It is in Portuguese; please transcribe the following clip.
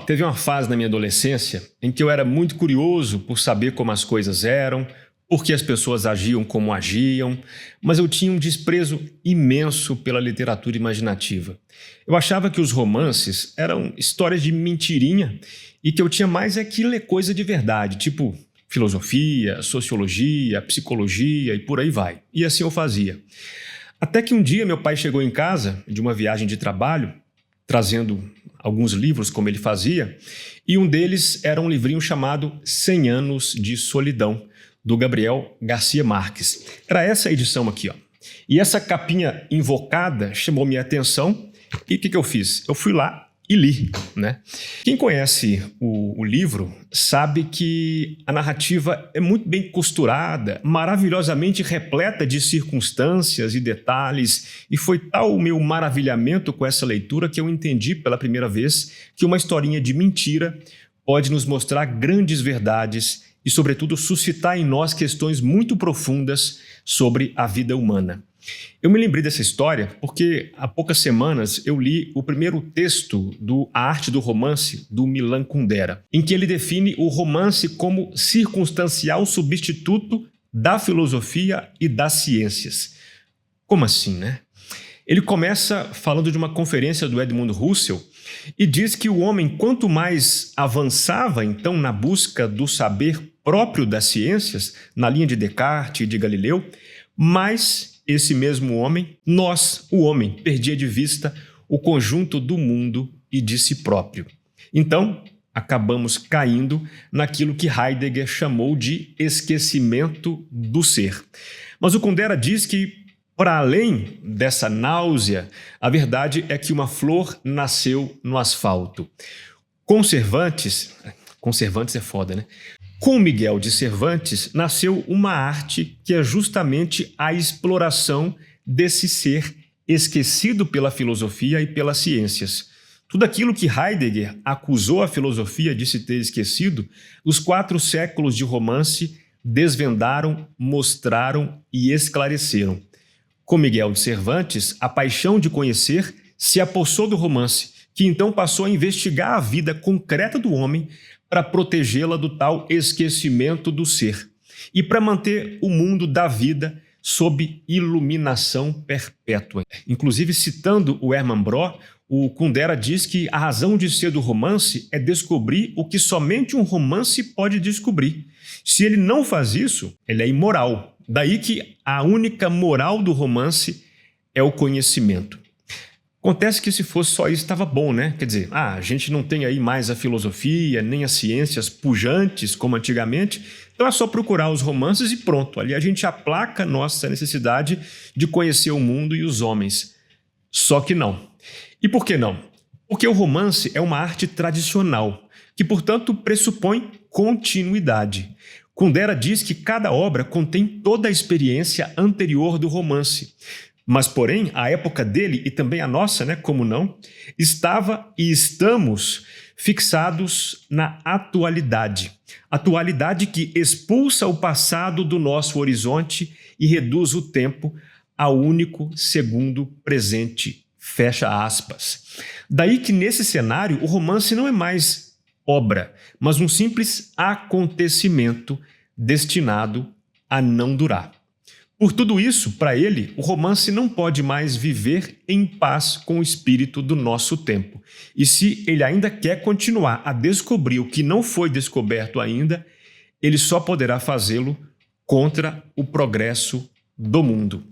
Teve uma fase na minha adolescência em que eu era muito curioso por saber como as coisas eram, por que as pessoas agiam como agiam, mas eu tinha um desprezo imenso pela literatura imaginativa. Eu achava que os romances eram histórias de mentirinha e que eu tinha mais é que ler coisa de verdade, tipo filosofia, sociologia, psicologia e por aí vai. E assim eu fazia. Até que um dia meu pai chegou em casa de uma viagem de trabalho, trazendo alguns livros, como ele fazia, e um deles era um livrinho chamado 100 Anos de Solidão, do Gabriel Garcia Marques. Era essa edição aqui, ó. E essa capinha invocada chamou minha atenção, e o que eu fiz? Eu fui lá e li, né? Quem conhece o livro sabe que a narrativa é muito bem costurada, maravilhosamente repleta de circunstâncias e detalhes, e foi tal o meu maravilhamento com essa leitura que eu entendi pela primeira vez que uma historinha de mentira pode nos mostrar grandes verdades e, sobretudo, suscitar em nós questões muito profundas sobre a vida humana. Eu me lembrei dessa história porque há poucas semanas eu li o primeiro texto do A Arte do Romance, do Milan Kundera, em que ele define o romance como circunstancial substituto da filosofia e das ciências. Como assim, né? Ele começa falando de uma conferência do Edmund Husserl e diz que o homem, quanto mais avançava então na busca do saber próprio das ciências, na linha de Descartes e de Galileu, mais esse mesmo homem, o homem, perdia de vista o conjunto do mundo e de si próprio. Então, acabamos caindo naquilo que Heidegger chamou de esquecimento do ser. Mas o Kundera diz que, para além dessa náusea, a verdade é que uma flor nasceu no asfalto. Com Cervantes é foda, né? Com Miguel de Cervantes nasceu uma arte que é justamente a exploração desse ser esquecido pela filosofia e pelas ciências. Tudo aquilo que Heidegger acusou a filosofia de se ter esquecido, os 4 séculos de romance desvendaram, mostraram e esclareceram. Com Miguel de Cervantes, a paixão de conhecer se apossou do romance, que então passou a investigar a vida concreta do homem para protegê-la do tal esquecimento do ser e para manter o mundo da vida sob iluminação perpétua. Inclusive, citando o Hermann Broch, o Kundera diz que a razão de ser do romance é descobrir o que somente um romance pode descobrir. Se ele não faz isso, ele é imoral. Daí que a única moral do romance é o conhecimento. Acontece que se fosse só isso estava bom, né? Quer dizer, a gente não tem aí mais a filosofia, nem as ciências pujantes como antigamente, então é só procurar os romances e pronto. Ali a gente aplaca nossa necessidade de conhecer o mundo e os homens. Só que não. E por que não? Porque o romance é uma arte tradicional, que, portanto, pressupõe continuidade. Kundera diz que cada obra contém toda a experiência anterior do romance. Mas, porém, a época dele, e também a nossa, né, como não, estava e estamos fixados na atualidade. Atualidade que expulsa o passado do nosso horizonte e reduz o tempo ao único segundo presente. Fecha aspas. Daí que, nesse cenário, o romance não é mais obra, mas um simples acontecimento destinado a não durar. Por tudo isso, para ele, o romance não pode mais viver em paz com o espírito do nosso tempo. E se ele ainda quer continuar a descobrir o que não foi descoberto ainda, ele só poderá fazê-lo contra o progresso do mundo.